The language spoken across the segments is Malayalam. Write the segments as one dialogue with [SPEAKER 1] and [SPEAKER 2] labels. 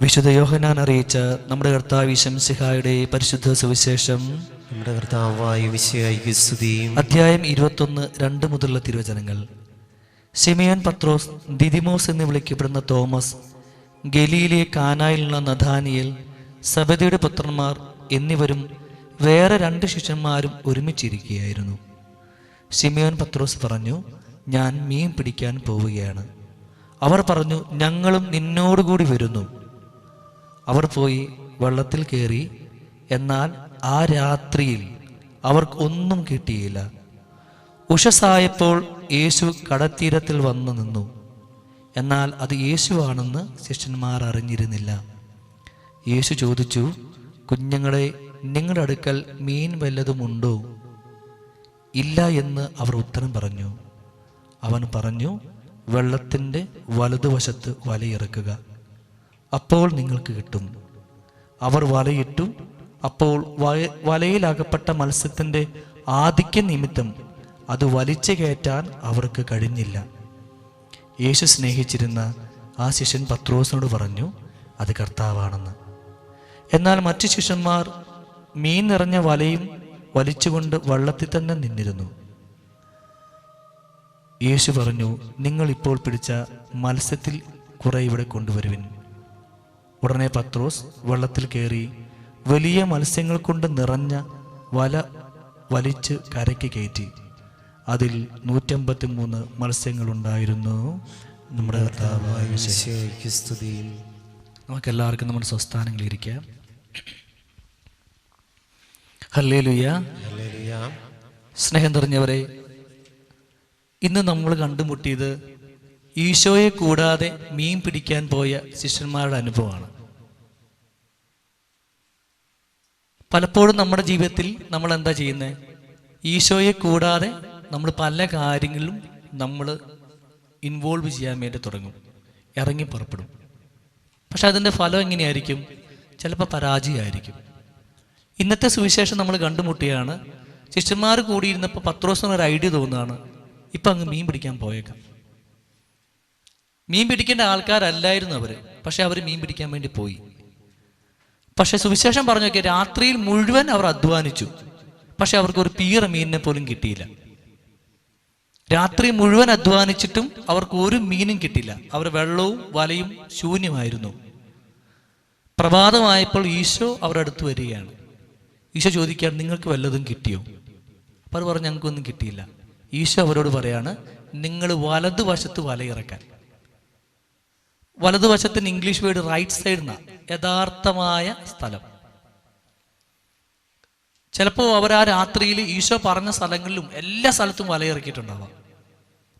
[SPEAKER 1] വിശുദ്ധ യോഹന്നാൻ അറിയിച്ച നമ്മുടെ കർത്താവ് ശംസിഹായുടെ പരിശുദ്ധ സുവിശേഷം.
[SPEAKER 2] നമ്മുടെ കർത്താവായ മിശിഹായ്ക്ക് സ്തുതി.
[SPEAKER 1] അധ്യായം 21 2 മുതലുള്ള തിരുവചനങ്ങൾ. ശിമയോൻ പത്രോസ്, ദിദിമോസ് എന്ന് വിളിക്കപ്പെടുന്ന തോമസ്, ഗലീലിലെ കാനായിലുള്ള നഥാനിയേൽ, സബദിയുടെ പുത്രന്മാർ എന്നിവരും വേറെ 2 ശിഷ്യന്മാരും ഒരുമിച്ചിരിക്കുകയായിരുന്നു. ശിമയോൻ പത്രോസ് പറഞ്ഞു, ഞാൻ മീൻ പിടിക്കാൻ പോവുകയാണ്. അവർ പറഞ്ഞു, ഞങ്ങളും നിന്നോടുകൂടി വരുന്നു. അവർ പോയി വെള്ളത്തിൽ കയറി. എന്നാൽ ആ രാത്രിയിൽ അവർക്ക് ഒന്നും കിട്ടിയില്ല. ഉഷസ്സായപ്പോൾ യേശു കടത്തീരത്തിൽ വന്നു നിന്നു. എന്നാൽ അത് യേശുവാണെന്ന് ശിഷ്യന്മാർ അറിഞ്ഞിരുന്നില്ല. യേശു ചോദിച്ചു, കുഞ്ഞുങ്ങളെ, നിങ്ങളുടെ അടുക്കൽ മീൻ വല്ലതുമുണ്ടോ? ഇല്ല എന്ന് അവർ ഉത്തരം പറഞ്ഞു. അവൻ പറഞ്ഞു, വെള്ളത്തിൻ്റെ വലതുവശത്ത് വലയിറക്കുക, അപ്പോൾ നിങ്ങൾക്ക് കിട്ടും. അവർ വലയിട്ടു. അപ്പോൾ വലയിലകപ്പെട്ട മത്സ്യത്തിൻ്റെ ആധിക്യ നിമിത്തം അത് വലിച്ചു കയറ്റാൻ അവർക്ക് കഴിഞ്ഞില്ല. യേശു സ്നേഹിച്ചിരുന്ന ആ ശിഷ്യൻ പത്രോസിനോട് പറഞ്ഞു, അത് കർത്താവാണെന്ന്. എന്നാൽ മറ്റു ശിഷ്യന്മാർ മീൻ നിറഞ്ഞ വലയും വലിച്ചുകൊണ്ട് വള്ളത്തിൽ തന്നെ നിന്നിരുന്നു. യേശു പറഞ്ഞു, നിങ്ങൾ ഇപ്പോൾ പിടിച്ച മത്സ്യത്തിൽ കുറെ ഇവിടെ കൊണ്ടുവരുവിൻ. ഉടനെ പത്രോസ് വെള്ളത്തിൽ കയറി വലിയ മത്സ്യങ്ങൾ കൊണ്ട് നിറഞ്ഞ വല വലിച്ച് കരയ്ക്ക് കയറ്റി. അതിൽ 153 മത്സ്യങ്ങളുണ്ടായിരുന്നു. നമ്മുടെ കർത്താവായ
[SPEAKER 2] മിശിഹായ്ക്ക് സ്തുതി.
[SPEAKER 1] നമുക്കെല്ലാവർക്കും നമ്മുടെ സ്വസ്ഥാനങ്ങളിൽ ഇരിക്കാം. ഹല്ലേലൂയ.
[SPEAKER 2] ഹല്ലേലൂയ.
[SPEAKER 1] സ്നേഹം നിറഞ്ഞവരെ, ഇന്ന് നമ്മൾ കണ്ടുമുട്ടിയത് ഈശോയെ കൂടാതെ മീൻ പിടിക്കാൻ പോയ ശിഷ്യന്മാരുടെ അനുഭവമാണ്. പലപ്പോഴും നമ്മുടെ ജീവിതത്തിൽ നമ്മൾ എന്താ ചെയ്യുന്നത്? ഈശോയെ കൂടാതെ നമ്മൾ പല കാര്യങ്ങളിലും നമ്മൾ ഇൻവോൾവ് ചെയ്യാൻ വേണ്ടി തുടങ്ങും, ഇറങ്ങി പുറപ്പെടും. പക്ഷെ അതിൻ്റെ ഫലം എങ്ങനെയായിരിക്കും? ചിലപ്പോൾ പരാജയമായിരിക്കും. ഇന്നത്തെ സുവിശേഷം നമ്മൾ കണ്ടുമുട്ടിയാണ്. ശിഷ്യന്മാർ കൂടിയിരുന്നപ്പോൾ പത്രോസിനൊരു ഐഡിയ തോന്നുകയാണ്, ഇപ്പം അങ്ങ് മീൻ പിടിക്കാൻ പോയേക്കാം. മീൻ പിടിക്കേണ്ട ആൾക്കാരല്ലായിരുന്നു അവർ, പക്ഷെ അവർ മീൻ പിടിക്കാൻ വേണ്ടി പോയി. പക്ഷെ സുവിശേഷം പറഞ്ഞു നോക്കിയാൽ രാത്രിയിൽ മുഴുവൻ അവർ അധ്വാനിച്ചു, പക്ഷെ അവർക്ക് ഒരു പീറ മീനിനെ പോലും കിട്ടിയില്ല. രാത്രി മുഴുവൻ അധ്വാനിച്ചിട്ടും അവർക്ക് ഒരു മീനും കിട്ടില്ല. അവർ വെള്ളവും വലയും ശൂന്യമായിരുന്നു. പ്രഭാതമായപ്പോൾ ഈശോ അവരുടെ അടുത്ത് വരികയാണ്. ഈശോ ചോദിക്കുകയാണ്, നിങ്ങൾക്ക് വല്ലതും കിട്ടിയോ? അപ്പോൾ അവർ പറഞ്ഞു, ഞങ്ങൾക്കൊന്നും കിട്ടിയില്ല. ഈശോ അവരോട് പറയാണ്, നിങ്ങൾ വലതുവശത്ത് വലയിറക്കാൻ. വലതുവശത്തിന് ഇംഗ്ലീഷ് വേർഡ് റൈറ്റ് സൈഡ് എന്നാണ്, യഥാർത്ഥമായ സ്ഥലം. ചിലപ്പോൾ അവർ ആ രാത്രിയിൽ ഈശോ പറഞ്ഞ സ്ഥലങ്ങളിലും എല്ലാ സ്ഥലത്തും വലയിറക്കിയിട്ടുണ്ടാവാം.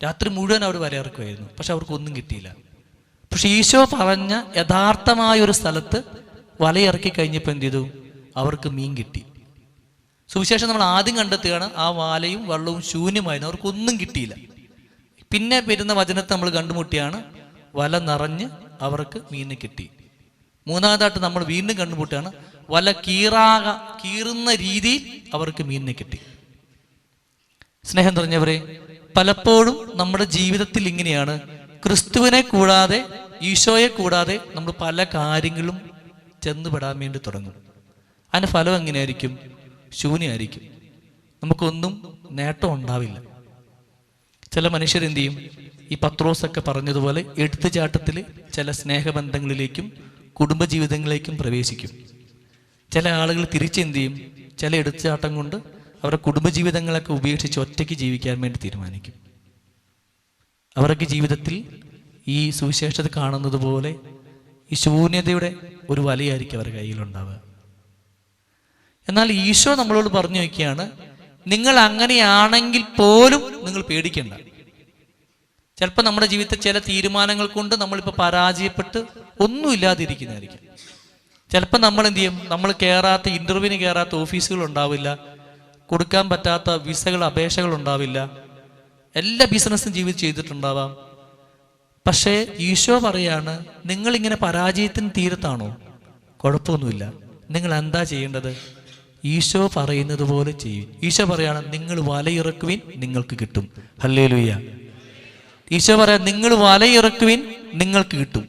[SPEAKER 1] രാത്രി മുഴുവൻ അവർ വലയിറക്കുമായിരുന്നു, പക്ഷെ അവർക്കൊന്നും കിട്ടിയില്ല. പക്ഷെ ഈശോ പറഞ്ഞ യഥാർത്ഥമായ ഒരു സ്ഥലത്ത് വലയിറക്കി കഴിഞ്ഞപ്പോൾ എന്ത് ചെയ്തു? അവർക്ക് മീൻ കിട്ടി. സുവിശേഷം നമ്മൾ ആദ്യം കണ്ടെത്തുകയാണ്, ആ വലയും വെള്ളവും ശൂന്യമായിരുന്നു, അവർക്കൊന്നും കിട്ടിയില്ല. പിന്നെ വരുന്ന വചനത്തെ നമ്മൾ കണ്ടുമുട്ടിയാണ്, വല നിറഞ്ഞ് അവർക്ക് മീനിനെ കിട്ടി. മൂന്നാമതായിട്ട് നമ്മൾ വീണ്ടും കണ്ടുമുട്ടുകയാണ്, വല കീറുന്ന രീതിയിൽ അവർക്ക് മീനിനെ കിട്ടി. സ്നേഹം നിറഞ്ഞവരെ, പലപ്പോഴും നമ്മുടെ ജീവിതത്തിൽ ഇങ്ങനെയാണ്. ക്രിസ്തുവിനെ കൂടാതെ, ഈശോയെ കൂടാതെ നമ്മൾ പല കാര്യങ്ങളും ചെന്നുപെടാൻ വേണ്ടി തുടങ്ങും. അതിൻ്റെ ഫലം എങ്ങനെയായിരിക്കും? ശൂന്യമായിരിക്കും. നമുക്കൊന്നും നേട്ടം ഉണ്ടാവില്ല. ചില മനുഷ്യരെന്ത് ചെയ്യും? ഈ പത്രോസൊക്കെ പറഞ്ഞതുപോലെ എടുത്തുചാട്ടത്തിൽ ചില സ്നേഹബന്ധങ്ങളിലേക്കും കുടുംബജീവിതങ്ങളിലേക്കും പ്രവേശിക്കും. ചില ആളുകൾ തിരിച്ചെന്ത് ചെയ്യും? ചില എടുത്തുചാട്ടം കൊണ്ട് അവരുടെ കുടുംബജീവിതങ്ങളൊക്കെ ഉപേക്ഷിച്ച് ഒറ്റയ്ക്ക് ജീവിക്കാൻ വേണ്ടി തീരുമാനിക്കും. അവർക്ക് ജീവിതത്തിൽ ഈ സുവിശേഷത കാണുന്നത് പോലെ ഈ ശൂന്യതയുടെ ഒരു വലയായിരിക്കും അവരുടെ കയ്യിലുണ്ടാവുക. എന്നാൽ ഈശോ നമ്മളോട് പറഞ്ഞു വയ്ക്കുകയാണ്, നിങ്ങൾ അങ്ങനെയാണെങ്കിൽ പോലും നിങ്ങൾ പേടിക്കണ്ട. ചിലപ്പോൾ നമ്മുടെ ജീവിതത്തിൽ ചില തീരുമാനങ്ങൾ കൊണ്ട് നമ്മളിപ്പോൾ പരാജയപ്പെട്ട് ഒന്നുമില്ലാതിരിക്കുന്നതായിരിക്കും. ചിലപ്പോൾ നമ്മൾ എന്ത് ചെയ്യും? നമ്മൾ കയറാത്ത ഇന്റർവ്യൂവിന് കയറാത്ത ഓഫീസുകൾ ഉണ്ടാവില്ല, കൊടുക്കാൻ പറ്റാത്ത വിസകൾ അപേക്ഷകൾ ഉണ്ടാവില്ല, എല്ലാ ബിസിനസ്സും ചെയ്തിട്ടുണ്ടാവാം. പക്ഷേ ഈശോ പറയാണ്, നിങ്ങളിങ്ങനെ പരാജയത്തിന് തീരത്താണോ? കുഴപ്പമൊന്നുമില്ല. നിങ്ങൾ എന്താ ചെയ്യേണ്ടത്? ഈശോ പറയുന്നത് പോലെ ചെയ്യും. ഈശോ പറയാണ്, നിങ്ങൾ വലയിറക്കുവിൻ, നിങ്ങൾക്ക് കിട്ടും. ഹല്ലേലൂയ. ഈശോ പറയാം, നിങ്ങൾ വലയിറക്കുവിൻ, നിങ്ങൾക്ക് കിട്ടും.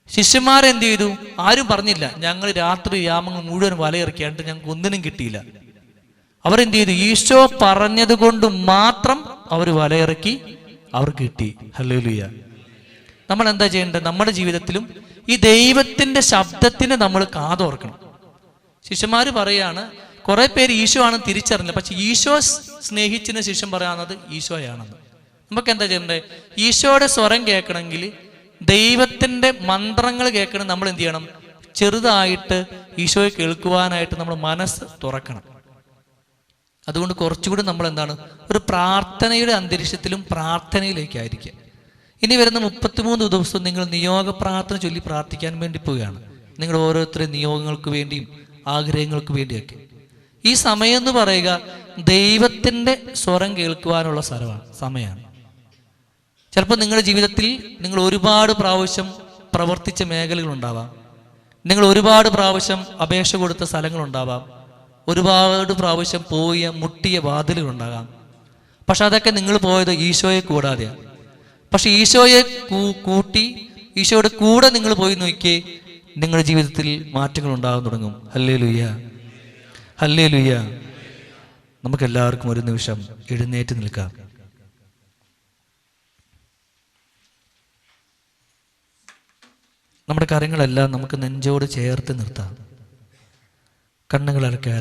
[SPEAKER 1] ശിഷ്യന്മാരെന്ത് ചെയ്തു? ആരും പറഞ്ഞില്ല, ഞങ്ങൾ രാത്രി യാമങ്ങൾ മുഴുവൻ വലയിറക്കിയാണ്ട് ഞങ്ങൾക്ക് ഒന്നിനും കിട്ടിയില്ല. അവരെന്ത് ചെയ്തു? ഈശോ പറഞ്ഞത് കൊണ്ട് മാത്രം അവർ വലയിറക്കി, അവർക്ക് കിട്ടി. ഹല്ലേലൂയ. നമ്മൾ എന്താ ചെയ്യേണ്ടത്? നമ്മുടെ ജീവിതത്തിലും ഈ ദൈവത്തിന്റെ ശബ്ദത്തിന് നമ്മൾ കാതോർക്കണം. ശിഷ്യന്മാർ പറയാണ്, കുറെ പേര് ഈശോ ആണെന്ന് തിരിച്ചറിഞ്ഞില്ല, പക്ഷെ ഈശോ സ്നേഹിച്ചിന് ശിഷ്യൻ പറയാവുന്നത് ഈശോയാണെന്ന്. നമുക്ക് എന്താ ചെയ്യണ്ടേ? ഈശോയുടെ സ്വരം കേൾക്കണമെങ്കിൽ, ദൈവത്തിന്റെ മന്ത്രങ്ങൾ കേൾക്കണം, നമ്മൾ എന്ത് ചെയ്യണം? ചെറുതായിട്ട് ഈശോയെ കേൾക്കുവാനായിട്ട് നമ്മൾ മനസ്സ് തുറക്കണം. അതുകൊണ്ട് കുറച്ചുകൂടി നമ്മൾ എന്താണ്, ഒരു പ്രാർത്ഥനയുടെ അന്തരീക്ഷത്തിലും പ്രാർത്ഥനയിലേക്കായിരിക്കുക. ഇനി വരുന്ന 33 ദിവസം നിങ്ങൾ നിയോഗ പ്രാർത്ഥന ചൊല്ലി പ്രാർത്ഥിക്കാൻ വേണ്ടി പോവുകയാണ്. നിങ്ങൾ ഓരോരുത്തരും നിയോഗങ്ങൾക്ക് വേണ്ടിയും ആഗ്രഹങ്ങൾക്ക് വേണ്ടിയൊക്കെ. ഈ സമയം എന്ന് പറയുക ദൈവത്തിന്റെ സ്വരം കേൾക്കുവാനുള്ള സമയമാണ്. ചിലപ്പോൾ നിങ്ങളുടെ ജീവിതത്തിൽ നിങ്ങൾ ഒരുപാട് പ്രാവശ്യം പ്രവർത്തിച്ച മേഖലകളുണ്ടാവാം, നിങ്ങൾ ഒരുപാട് പ്രാവശ്യം അപേക്ഷ കൊടുത്ത സ്ഥലങ്ങളുണ്ടാവാം, ഒരുപാട് പ്രാവശ്യം പോയ മുട്ടിയ വാതിലുകളുണ്ടാകാം. പക്ഷെ അതൊക്കെ നിങ്ങൾ പോയത് ഈശോയെ കൂടാതെയാണ്. പക്ഷെ ഈശോയെ കൂട്ടി ഈശോയുടെ കൂടെ നിങ്ങൾ പോയി നോക്കിയേ, നിങ്ങളുടെ ജീവിതത്തിൽ മാറ്റങ്ങൾ ഉണ്ടാകാൻ തുടങ്ങും. Hallelujah, hallelujah. നമുക്കെല്ലാവർക്കും ഒരു നിമിഷം എഴുന്നേറ്റ് നിൽക്കാം. നമ്മുടെ കാര്യങ്ങളെല്ലാം നമുക്ക് നെഞ്ചോട് ചേർത്ത് നിർത്താം. കണ്ണുകളൊക്കെ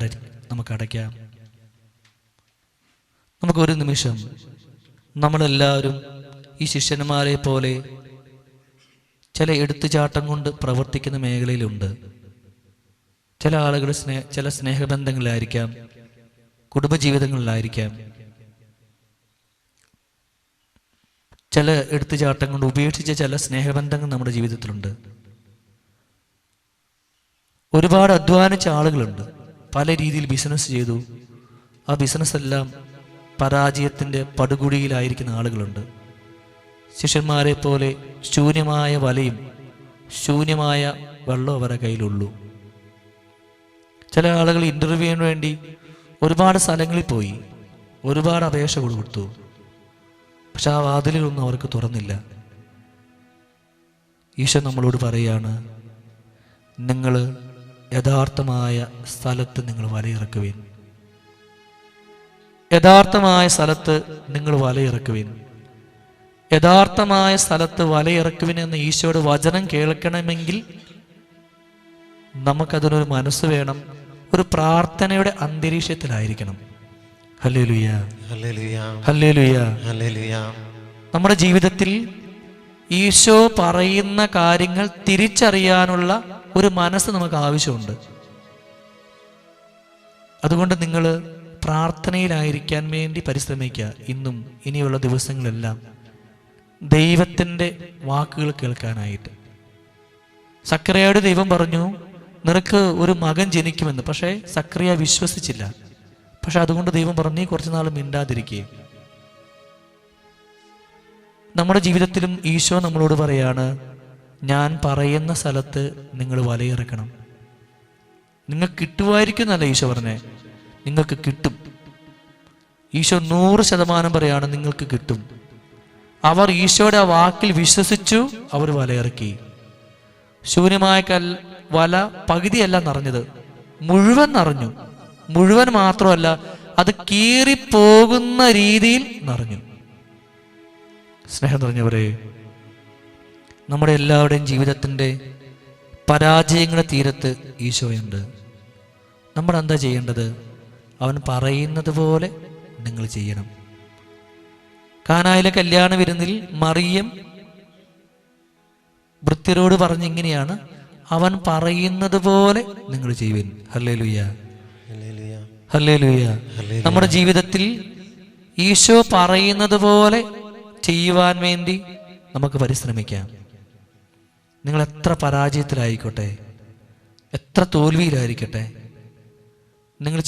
[SPEAKER 1] നമുക്ക് അടയ്ക്കാം. നമുക്കൊരു നിമിഷം നമ്മളെല്ലാവരും ഈ ശിഷ്യന്മാരെ പോലെ ചില എടുത്തുചാട്ടം കൊണ്ട് പ്രവർത്തിക്കുന്ന മേഖലയിലുണ്ട്. ചില ആളുകൾ ചില സ്നേഹബന്ധങ്ങളിലായിരിക്കാം, കുടുംബജീവിതങ്ങളിലായിരിക്കാം, ചില എടുത്തുചാട്ടം കൊണ്ട് ഉപേക്ഷിച്ച ചില സ്നേഹബന്ധങ്ങൾ നമ്മുടെ ജീവിതത്തിലുണ്ട്. ഒരുപാട് അധ്വാനിച്ച ആളുകളുണ്ട്, പല രീതിയിൽ ബിസിനസ് ചെയ്തു, ആ ബിസിനസ് എല്ലാം പരാജയത്തിൻ്റെ പടുകുഴിയിലായിരിക്കുന്ന ആളുകളുണ്ട്. ശിഷ്യന്മാരെ പോലെ ശൂന്യമായ വലയും ശൂന്യമായ വെള്ളവും അവരുടെ കയ്യിലുള്ളൂ. ചില ആളുകൾ ഇൻ്റർവ്യൂവിന് വേണ്ടി ഒരുപാട് സ്ഥലങ്ങളിൽ പോയി, ഒരുപാട് അപേക്ഷ കൊടുത്തു, പക്ഷെ ആ വാതിലുകളൊന്നും അവർക്ക് തുറന്നില്ല. ഈശോ നമ്മളോട് പറയാണ്, നിങ്ങൾ യഥാർത്ഥമായ സ്ഥലത്ത് നിങ്ങൾ വലയിറക്കുവിൻ, യഥാർത്ഥമായ സ്ഥലത്ത് നിങ്ങൾ വലയിറക്കുവിൻ, യഥാർത്ഥമായ സ്ഥലത്ത് വലയിറക്കുവിൻ എന്ന ഈശോയുടെ വചനം കേൾക്കണമെങ്കിൽ നമുക്കതിനൊരു മനസ്സ് വേണം, ഒരു പ്രാർത്ഥനയുടെ അന്തരീക്ഷത്തിലായിരിക്കണം. ഹല്ലേലൂയ,
[SPEAKER 2] ഹല്ലേലൂയ,
[SPEAKER 1] ഹല്ലേലൂയ,
[SPEAKER 2] ഹല്ലേലൂയ.
[SPEAKER 1] നമ്മുടെ ജീവിതത്തിൽ ഈശോ പറയുന്ന കാര്യങ്ങൾ തിരിച്ചറിയാനുള്ള ഒരു മനസ്സ് നമുക്ക് ആവശ്യമുണ്ട്. അതുകൊണ്ട് നിങ്ങൾ പ്രാർത്ഥനയിലായിരിക്കാൻ വേണ്ടി പരിശ്രമിക്കുക. ഇന്നും ഇനിയുള്ള ദിവസങ്ങളെല്ലാം ദൈവത്തിൻ്റെ വാക്കുകൾ കേൾക്കാനായിട്ട്. സക്കറിയയോട് ദൈവം പറഞ്ഞു, നിനക്ക് ഒരു മകൻ ജനിക്കുമെന്ന്. പക്ഷേ സക്കറിയ വിശ്വസിച്ചില്ല. പക്ഷെ അതുകൊണ്ട് ദൈവം പറഞ്ഞു, കുറച്ചു നാൾ മിണ്ടാതിരിക്കുക. നമ്മുടെ ജീവിതത്തിലും ഈശോ നമ്മളോട് പറയാണ്, ഞാൻ പറയുന്ന സ്ഥലത്ത് നിങ്ങൾ വലയിറക്കണം. നിങ്ങൾക്ക് കിട്ടുമായിരിക്കും എന്നല്ല ഈശോ പറഞ്ഞേ, നിങ്ങൾക്ക് കിട്ടും. ഈശോ 100% പറയാണ്, നിങ്ങൾക്ക് കിട്ടും. അവർ ഈശോയുടെ ആ വാക്കിൽ വിശ്വസിച്ചു, അവർ വലയിറക്കി. ശൂന്യമായ വല പകുതിയല്ല നിറഞ്ഞത്, മുഴുവൻ നിറഞ്ഞു. മുഴുവൻ മാത്രമല്ല, അത് കീറിപ്പോകുന്ന രീതിയിൽ നിറഞ്ഞു. സ്നേഹം നിറഞ്ഞവരെ, നമ്മുടെ എല്ലാവരുടെയും ജീവിതത്തിൻ്റെ പരാജയങ്ങളുടെ തീരത്ത് ഈശോയുണ്ട്. നമ്മൾ എന്താ ചെയ്യേണ്ടത്? അവൻ പറയുന്നത് പോലെ നിങ്ങൾ ചെയ്യണം. കാനായിലെ കല്യാണ വിരുന്നിൽ മറിയം ഭൃത്യരോട് പറഞ്ഞിങ്ങനെയാണ്, അവൻ പറയുന്നത് പോലെ നിങ്ങൾ ചെയ്യുവിൻ. ഹല്ലേലൂയ,
[SPEAKER 2] ഹല്ലേലൂയ,
[SPEAKER 1] ഹല്ലേലൂയ. നമ്മുടെ ജീവിതത്തിൽ ഈശോ പറയുന്നത് പോലെ ചെയ്യുവാൻ വേണ്ടി നമുക്ക് പരിശ്രമിക്കാം. നിങ്ങൾ എത്ര പരാജയത്തിലായിക്കോട്ടെ, എത്ര തോൽവിയിലായിരിക്കട്ടെ, നിങ്ങൾ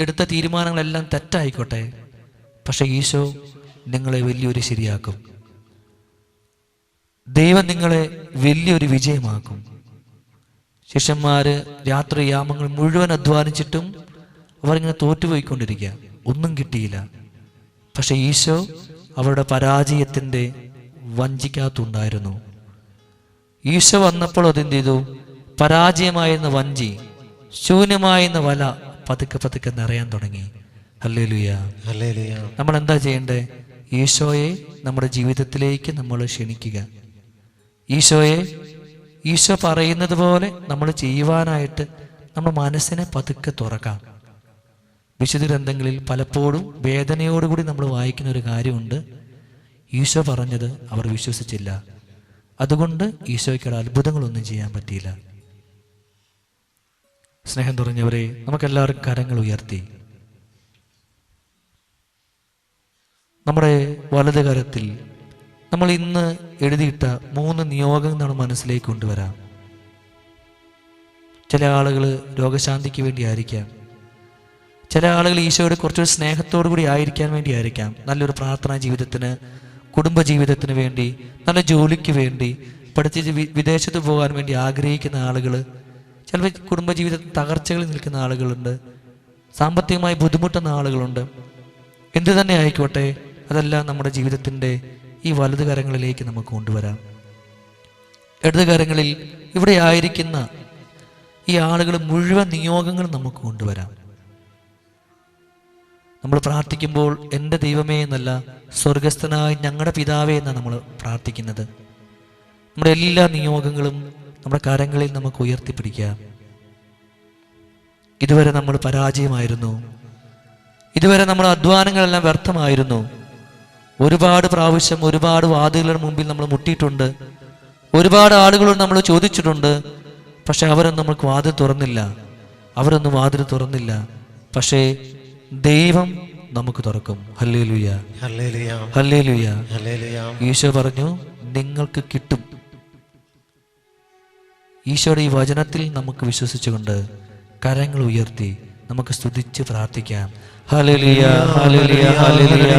[SPEAKER 1] എടുത്ത തീരുമാനങ്ങളെല്ലാം തെറ്റായിക്കോട്ടെ, പക്ഷെ ഈശോ നിങ്ങളെ വലിയൊരു ശരിയാക്കും. ദൈവം നിങ്ങളെ വലിയൊരു വിജയമാക്കും. ശിഷ്യന്മാര് രാത്രിയാമങ്ങൾ മുഴുവൻ അധ്വാനിച്ചിട്ടും അവരിങ്ങനെ തോറ്റുപോയിക്കൊണ്ടിരിക്കുക, ഒന്നും കിട്ടിയില്ല. പക്ഷെ ഈശോ അവരുടെ പരാജയത്തിൻ്റെ വഞ്ചിക്കാത്തുണ്ടായിരുന്നു. ഈശോ വന്നപ്പോൾ അതെന്ത് ചെയ്തു? പരാജയമായിരുന്ന വഞ്ചി, ശൂന്യമായിരുന്ന വല പതുക്കെ പതുക്കെ നിറയാൻ തുടങ്ങി. ഹല്ലേലൂയ.
[SPEAKER 2] ഹല്ലേലൂയ.
[SPEAKER 1] നമ്മൾ എന്താ ചെയ്യേണ്ടേ? ഈശോയെ നമ്മുടെ ജീവിതത്തിലേക്ക് നമ്മൾ ക്ഷണിക്കുക. ഈശോ പറയുന്നത് പോലെ നമ്മൾ ചെയ്യുവാനായിട്ട് നമ്മുടെ മനസ്സിനെ പതുക്കെ തുറക്കാം. വിശുദ്ധ ഗ്രന്ഥങ്ങളിൽ പലപ്പോഴും വേദനയോടുകൂടി നമ്മൾ വായിക്കുന്ന ഒരു കാര്യമുണ്ട്. ഈശോ പറഞ്ഞത് അവർ വിശ്വസിച്ചില്ല, അതുകൊണ്ട് ഈശോയ്ക്കുള്ള അത്ഭുതങ്ങളൊന്നും ചെയ്യാൻ പറ്റിയില്ല. സ്നേഹം തുറഞ്ഞവരെ, നമുക്കെല്ലാവർക്കും കരങ്ങൾ ഉയർത്തി നമ്മുടെ വലത് കരത്തിൽ നമ്മൾ ഇന്ന് എഴുതിയിട്ട 3 നിയോഗങ്ങൾ മനസ്സിലേക്ക് കൊണ്ടുവരാം. ചില ആളുകൾ രോഗശാന്തിക്ക് വേണ്ടി ആയിരിക്കാം, ചില ആളുകൾ ഈശോയുടെ കുറച്ചൊരു സ്നേഹത്തോടു കൂടി ആയിരിക്കാൻ വേണ്ടി ആയിരിക്കാം, നല്ലൊരു പ്രാർത്ഥനാ ജീവിതത്തിന്, കുടുംബജീവിതത്തിന് വേണ്ടി, നല്ല ജോലിക്ക് വേണ്ടി, പഠിച്ച് വിദേശത്ത് പോകാൻ വേണ്ടി ആഗ്രഹിക്കുന്ന ആളുകൾ, ചിലപ്പോൾ കുടുംബജീവിതത്തിൽ തകർച്ചകളിൽ നിൽക്കുന്ന ആളുകളുണ്ട്, സാമ്പത്തികമായി ബുദ്ധിമുട്ടുന്ന ആളുകളുണ്ട്. എന്തു തന്നെ ആയിക്കോട്ടെ, അതെല്ലാം നമ്മുടെ ജീവിതത്തിൻ്റെ ഈ വലതു കരങ്ങളിലേക്ക് നമുക്ക് കൊണ്ടുവരാം. ഇടത് കരങ്ങളിൽ ഇവിടെ ആയിരിക്കുന്ന ഈ ആളുകൾ മുഴുവൻ നിയോഗങ്ങളും നമുക്ക് കൊണ്ടുവരാം. നമ്മൾ പ്രാർത്ഥിക്കുമ്പോൾ എൻ്റെ ദൈവമേ എന്നല്ല, സ്വർഗസ്ഥനായ ഞങ്ങളുടെ പിതാവേ എന്നാണ് നമ്മൾ പ്രാർത്ഥിക്കുന്നത്. നമ്മുടെ എല്ലാ നിയോഗങ്ങളും നമ്മുടെ കരങ്ങളിൽ നമുക്ക് ഉയർത്തിപ്പിടിക്കാം. ഇതുവരെ നമ്മൾ പരാജയമായിരുന്നു, ഇതുവരെ നമ്മുടെ അധ്വാനങ്ങളെല്ലാം വ്യർത്ഥമായിരുന്നു. ഒരുപാട് പ്രാവശ്യം ഒരുപാട് വാതിലുകളുടെ മുമ്പിൽ നമ്മൾ മുട്ടിയിട്ടുണ്ട്, ഒരുപാട് ആളുകളോട് നമ്മൾ ചോദിച്ചിട്ടുണ്ട്. പക്ഷെ അവരൊന്നും നമുക്ക് വാതിൽ തുറന്നില്ല, അവരൊന്നും വാതിൽ തുറന്നില്ല. പക്ഷേ ദൈവം നമുക്ക് തുറക്കും. ഹല്ലേലൂയ,
[SPEAKER 2] ഹല്ലേലൂയ,
[SPEAKER 1] ഹല്ലേലൂയ,
[SPEAKER 2] ഹല്ലേലൂയ.
[SPEAKER 1] ഈശോ പറഞ്ഞു നിങ്ങൾക്ക് കിട്ടും. ഈശോയുടെ ഈ വചനത്തിൽ നമുക്ക് വിശ്വസിച്ചുകൊണ്ട് കരങ്ങൾ ഉയർത്തി നമുക്ക് സ്തുതിച്ച് പ്രാർത്ഥിക്കാം. ഹല്ലേലൂയ, ഹല്ലേലൂയ, ഹല്ലേലൂയ.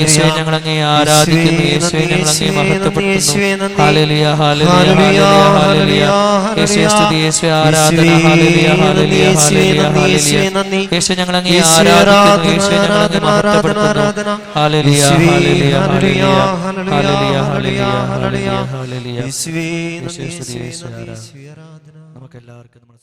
[SPEAKER 1] യേശുവേ ഞങ്ങൾ അങ്ങേ ആരാധിക്കുന്നു, യേശുവേ ഞങ്ങൾ അങ്ങേ മഹത്വപ്പെടുത്തുന്നു. ഹല്ലേലൂയ, ഹല്ലേലൂയ, ഹല്ലേലൂയ. യേശുവേ സ്തുതി, യേശുവേ ആരാധന. ഹല്ലേലൂയ, ഹല്ലേലൂയ, ഹല്ലേലൂയ, ഹല്ലേലൂയ. യേശുവേ ഞങ്ങൾ അങ്ങേ ആരാധിക്കുന്നു, യേശുവേ ഞങ്ങൾ അങ്ങേ മഹത്വപ്പെടുത്തുന്നു. ഹല്ലേലൂയ, ഹല്ലേലൂയ, ഹല്ലേലൂയ, ഹല്ലേലൂയ, ഹല്ലേലൂയ, ഹല്ലേലൂയ, ഹല്ലേലൂയ. യേശുവേ സ്തുതി, യേശുവേ ആരാധന. നമുക്ക് എല്ലാവർക്കും നമ്മുടെ